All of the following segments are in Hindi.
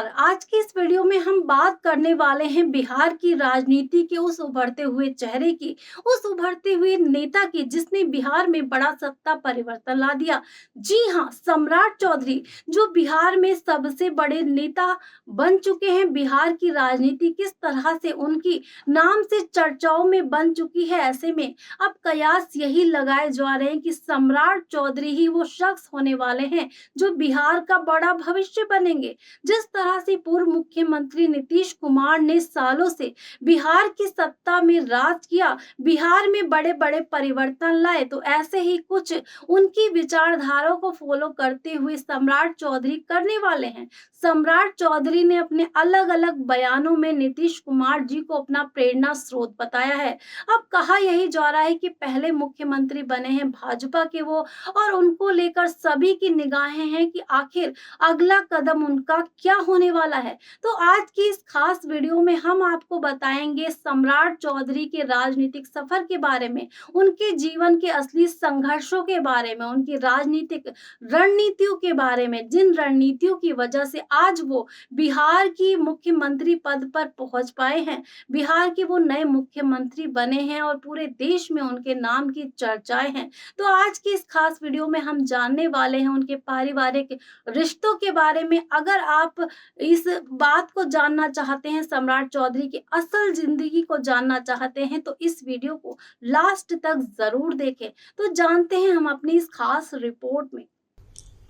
नमस्कार। आज की इस वीडियो में हम बात करने वाले हैं बिहार की राजनीति के उस उभरते हुए चेहरे की, उस उभरते हुए नेता की जिसने बिहार में बड़ा सत्ता परिवर्तन ला दिया। जी हाँ, सम्राट चौधरी जो बिहार में सबसे बड़े नेता बन चुके हैं। बिहार की राजनीति किस तरह से उनकी नाम से चर्चाओं में बन चुकी है, ऐसे में अब कयास यही लगाए जा रहे हैं कि सम्राट चौधरी ही वो शख्स होने वाले हैं जो बिहार का बड़ा भविष्य बनेंगे। जिस तरह से पूर्व मुख्यमंत्री नीतीश कुमार ने सालों से बिहार की सत्ता में राज किया, बिहार में बड़े बड़े परिवर्तन लाए, तो ऐसे ही कुछ उनकी विचारधारा को फॉलो करते हुए सम्राट चौधरी करने वाले हैं। सम्राट चौधरी ने अपने अलग अलग बयानों में नीतीश कुमार जी को अपना प्रेरणा स्रोत बताया है। अब कहा यही जा रहा है कि पहले मुख्यमंत्री बने हैं भाजपा के वो, और उनको लेकर सभी की निगाहें हैं कि आखिर अगला कदम उनका क्या होने वाला है। तो आज की इस खास वीडियो में हम आपको बताएंगे सम्राट चौधरी के राजनीतिक सफर के बारे में, उनके जीवन के असली संघर्षों के बारे में, उनकी राजनीतिक रणनीतियों के बारे में, जिन रणनीतियों की वजह से आज वो बिहार की मुख्यमंत्री पद पर पहुंच पाए हैं, बिहार के वो नए मुख्यमंत्री बने हैं और पूरे देश में उनके नाम की चर्चाएं हैं। तो आज की इस खास वीडियो में हम जानने वाले हैं उनके पारिवारिक रिश्तों के बारे में। अगर आप इस बात को जानना चाहते हैं, सम्राट चौधरी की असल जिंदगी को जानना चाहते हैं, तो इस वीडियो को लास्ट तक जरूर देखें। तो जानते हैं हम अपनी इस खास रिपोर्ट में।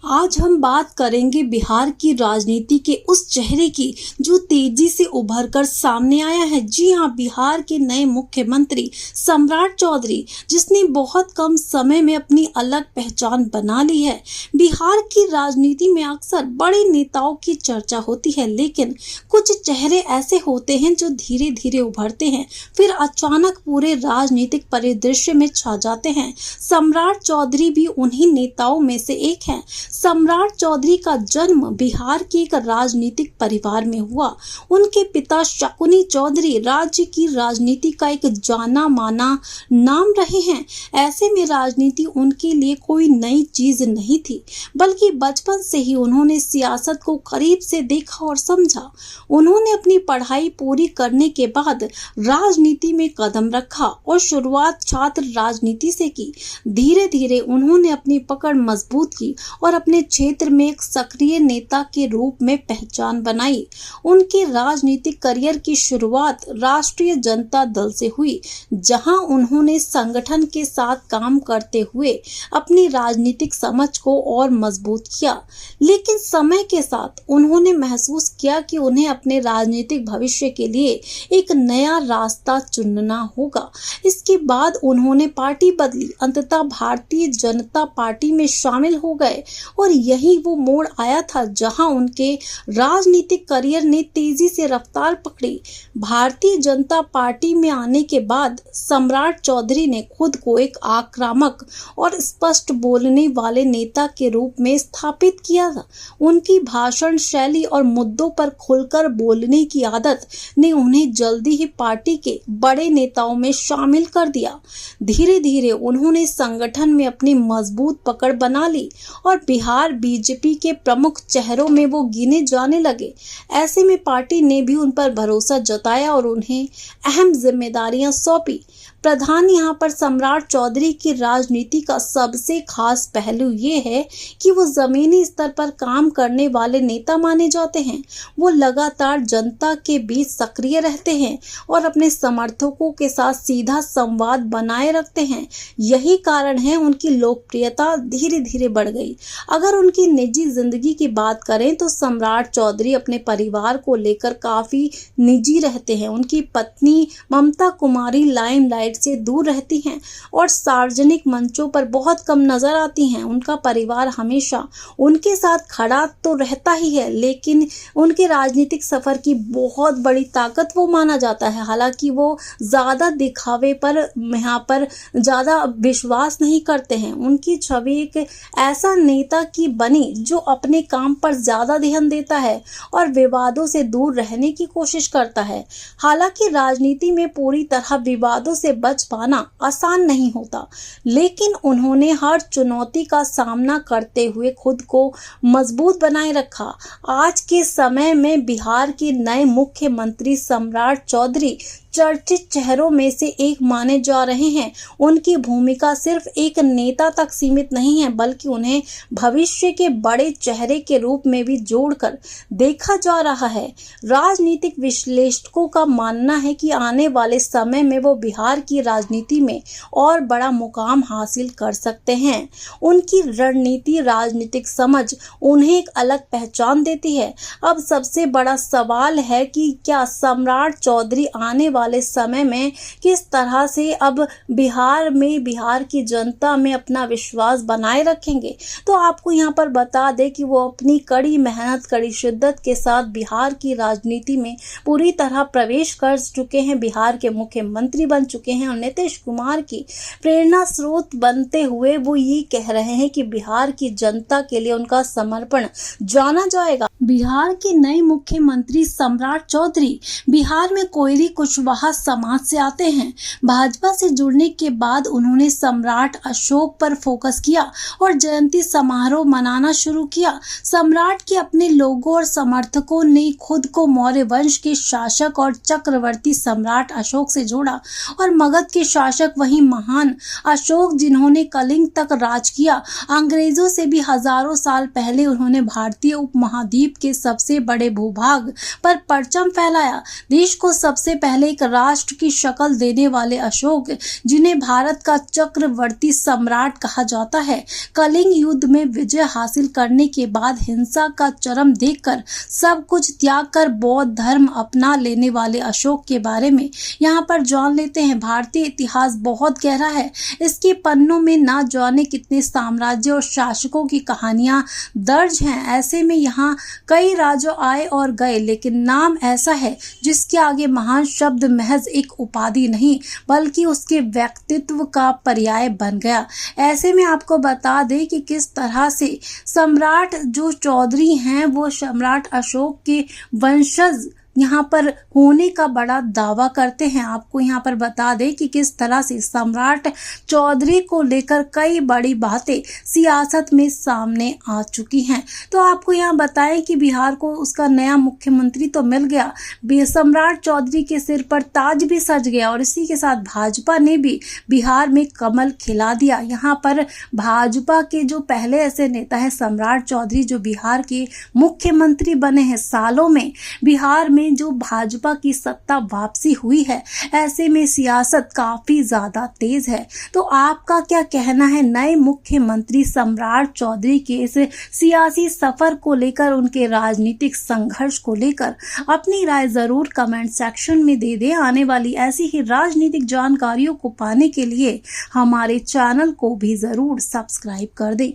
आज हम बात करेंगे बिहार की राजनीति के उस चेहरे की जो तेजी से उभरकर सामने आया है। जी हां, बिहार के नए मुख्यमंत्री सम्राट चौधरी, जिसने बहुत कम समय में अपनी अलग पहचान बना ली है। बिहार की राजनीति में अक्सर बड़े नेताओं की चर्चा होती है, लेकिन कुछ चेहरे ऐसे होते हैं जो धीरे धीरे उभरते हैं, फिर अचानक पूरे राजनीतिक परिदृश्य में छा जाते हैं। सम्राट चौधरी भी उन्हीं नेताओं में से एक हैं। सम्राट चौधरी का जन्म बिहार के एक राजनीतिक परिवार में हुआ। उनके पिता शकुनी चौधरी राज्य की राजनीति का एक जाना माना नाम रहे हैं। ऐसे में राजनीति उनके लिए कोई नई चीज नहीं थी, बल्कि बचपन से ही उन्होंने सियासत को करीब से देखा और समझा। उन्होंने अपनी पढ़ाई पूरी करने के बाद राजनीति में कदम रखा और शुरुआत छात्र राजनीति से की। धीरे धीरे उन्होंने अपनी पकड़ मजबूत की और अपने क्षेत्र में एक सक्रिय नेता के रूप में पहचान बनाई। उनके राजनीतिक करियर की शुरुआत राष्ट्रीय जनता दल से हुई, जहां उन्होंने संगठन के साथ काम करते हुए अपनी राजनीतिक समझ को और मजबूत किया। लेकिन समय के साथ उन्होंने महसूस किया कि उन्हें अपने राजनीतिक भविष्य के लिए एक नया रास्ता चुनना होगा। इसके बाद उन्होंने पार्टी बदली, अंततः भारतीय जनता पार्टी में शामिल हो गए और यही वो मोड़ आया था जहां उनके राजनीतिक करियर ने तेजी से रफ्तार पकड़ी। भारतीय जनता पार्टी में आने के बाद सम्राट चौधरी ने खुद को एक आक्रामक और स्पष्ट बोलने वाले नेता के रूप में स्थापित किया था। उनकी भाषण शैली और मुद्दों पर खुलकर बोलने की आदत ने उन्हें जल्दी ही पार्टी के बड़े नेताओं में शामिल कर दिया। धीरे धीरे उन्होंने संगठन में अपनी मजबूत पकड़ बना ली और बिहार बीजेपी के प्रमुख चेहरों में वो गिने जाने लगे। ऐसे में पार्टी ने भी उन पर भरोसा जताया और उन्हें अहम जिम्मेदारियां सौंपी। प्रधान यहाँ पर सम्राट चौधरी की राजनीति का सबसे खास पहलू ये है कि वो जमीनी स्तर पर काम करने वाले नेता माने जाते हैं। वो लगातार जनता के बीच सक्रिय रहते हैं और अपने समर्थकों के साथ सीधा संवाद बनाए रखते हैं। यही कारण है उनकी लोकप्रियता धीरे धीरे बढ़ गई। अगर उनकी निजी जिंदगी की बात करें तो सम्राट चौधरी अपने परिवार को लेकर काफी निजी रहते हैं। उनकी पत्नी ममता कुमारी लाइमलाइट से दूर रहती हैं और सार्वजनिक मंचों पर बहुत कम नजर आती हैं। उनका परिवार हमेशा उनके साथ खड़ा तो रहता ही है, लेकिन उनके राजनीतिक सफर की बहुत बड़ी ताकत वो माना जाता है। हालांकि वो ज्यादा दिखावे पर यहाँ पर ज्यादा विश्वास नहीं करते हैं। उनकी छवि एक ऐसा नेता की बनी जो अपने काम पर ज्यादा ध्यान देता है और विवादों से दूर रहने की कोशिश करता है। हालांकि राजनीति में पूरी तरह विवादों से बच पाना आसान नहीं होता, लेकिन उन्होंने हर चुनौती का सामना करते हुए खुद को मजबूत बनाए रखा। आज के समय में बिहार के नए मुख्यमंत्री सम्राट चौधरी चर्चित चेहरों में से एक माने जा रहे हैं। उनकी भूमिका सिर्फ एक नेता तक सीमित नहीं है, बल्कि उन्हें भविष्य के बड़े चेहरे के रूप में भी जोड़कर देखा जा रहा है। राजनीतिक विश्लेषकों का मानना है कि आने वाले समय में वो बिहार की राजनीति में और बड़ा मुकाम हासिल कर सकते हैं। उनकी रणनीति, राजनीतिक समझ उन्हें एक अलग पहचान देती है। अब सबसे बड़ा सवाल है कि क्या सम्राट चौधरी आने वाले समय में किस तरह से अब बिहार की जनता में अपना विश्वास बनाए रखेंगे। तो आपको यहाँ पर बता दें कि वो अपनी कड़ी मेहनत, कड़ी शिद्दत के साथ बिहार की राजनीति में पूरी तरह प्रवेश कर चुके हैं, बिहार के मुख्यमंत्री बन चुके हैं और नीतीश कुमार की प्रेरणा स्रोत बनते हुए वो ये कह रहे हैं कि बिहार की जनता के लिए उनका समर्पण जाना जाएगा। बिहार के नए मुख्यमंत्री सम्राट चौधरी बिहार में कोयली कुशवाहा समाज से आते हैं। भाजपा से जुड़ने के बाद उन्होंने सम्राट अशोक पर फोकस किया और जयंती समारोह मनाना शुरू किया। सम्राट के अपने लोगों और समर्थकों ने खुद को मौर्य वंश के शासक और चक्रवर्ती सम्राट अशोक से जोड़ा और मगध के शासक वही महान अशोक जिन्होंने कलिंग तक राज किया। अंग्रेजों से भी हजारों साल पहले उन्होंने भारतीय उपमहाद्वीप के सबसे बड़े भूभाग पर परचम फैलाया। देश को सबसे पहले एक राष्ट्र की शक्ल देने वाले अशोक, जिन्हें भारत का चक्रवर्ती सम्राट कहा जाता है, कलिंग युद्ध में विजय हासिल करने के बाद हिंसा का चरम देखकर सब कुछ त्याग कर बौद्ध धर्म अपना लेने वाले अशोक के बारे में यहाँ पर जान लेते हैं। भारतीय इतिहास बहुत गहरा है, इसके पन्नों में ना जाने कितने साम्राज्य और शासकों की कहानियां दर्ज हैं। ऐसे में यहाँ कई राजा आए और गए, लेकिन नाम ऐसा है जिसके आगे महान शब्द महज एक उपाधि नहीं बल्कि उसके व्यक्तित्व का पर्याय बन गया। ऐसे में आपको बता दें कि किस तरह से सम्राट जो चौधरी हैं वो सम्राट अशोक के वंशज यहाँ पर होने का बड़ा दावा करते हैं। आपको यहाँ पर बता दें कि किस तरह से सम्राट चौधरी को लेकर कई बड़ी बातें सियासत में सामने आ चुकी हैं। तो आपको यहाँ बताएं कि बिहार को उसका नया मुख्यमंत्री तो मिल गया, सम्राट चौधरी के सिर पर ताज भी सज गया और इसी के साथ भाजपा ने भी बिहार में कमल खिला दिया। यहाँ पर भाजपा के जो पहले ऐसे नेता है सम्राट चौधरी, जो बिहार के मुख्यमंत्री बने हैं, सालों में बिहार में जो भाजपा की सत्ता वापसी हुई है, ऐसे में सियासत काफी ज्यादा तेज है। तो आपका क्या कहना है नए मुख्यमंत्री सम्राट चौधरी के इस सियासी सफर को लेकर, उनके राजनीतिक संघर्ष को लेकर? अपनी राय जरूर कमेंट सेक्शन में दे दें। आने वाली ऐसी ही राजनीतिक जानकारियों को पाने के लिए हमारे चैनल को भी जरूर सब्सक्राइब कर दें।